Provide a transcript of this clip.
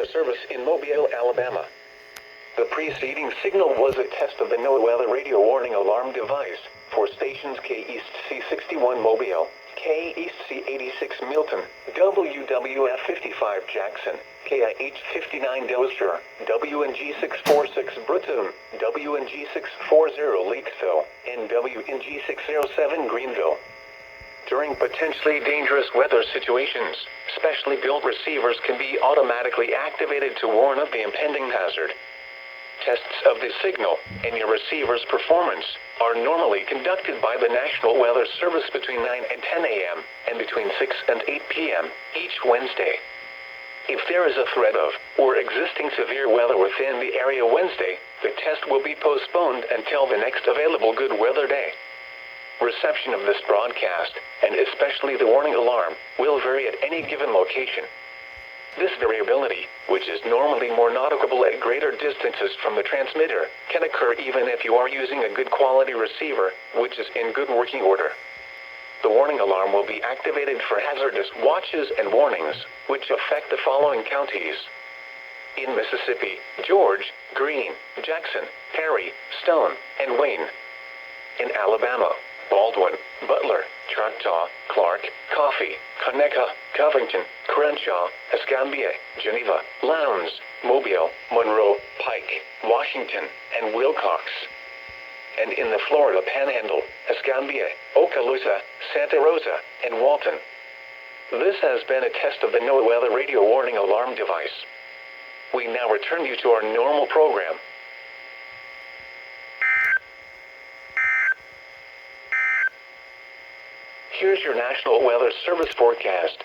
Weather Service in Mobile, Alabama. The preceding signal was a test of the NOAA Weather Radio Warning Alarm device for stations K East C61 Mobile, K East C86 Milton, WWF 55 Jackson, KIH 59 Dozier, WNG 646 Brooklyn, WNG 640 Leakesville, and WNG 607 Greenville. During potentially dangerous weather situations, specially built receivers can be automatically activated to warn of the impending hazard. Tests of the signal and your receiver's performance are normally conducted by the National Weather Service between 9 and 10 a.m. and between 6 and 8 p.m. each Wednesday. If there is a threat of or existing severe weather within the area Wednesday, the test will be postponed until the next available good weather day. Reception of this broadcast, and especially the warning alarm, will vary at any given location. This variability, which is normally more noticeable at greater distances from the transmitter, can occur even if you are using a good quality receiver, which is in good working order. The warning alarm will be activated for hazardous watches and warnings, which affect the following counties. In Mississippi, George, Greene, Jackson, Perry, Stone, and Wayne. In Alabama, Baldwin, Butler, Choctaw, Clark, Coffee, Conecuh, Covington, Crenshaw, Escambia, Geneva, Lowndes, Mobile, Monroe, Pike, Washington, and Wilcox. And in the Florida Panhandle, Escambia, Okaloosa, Santa Rosa, and Walton. This has been a test of the NOAA Weather Radio Warning Alarm device. We now return you to our normal program. Here's your National Weather Service forecast.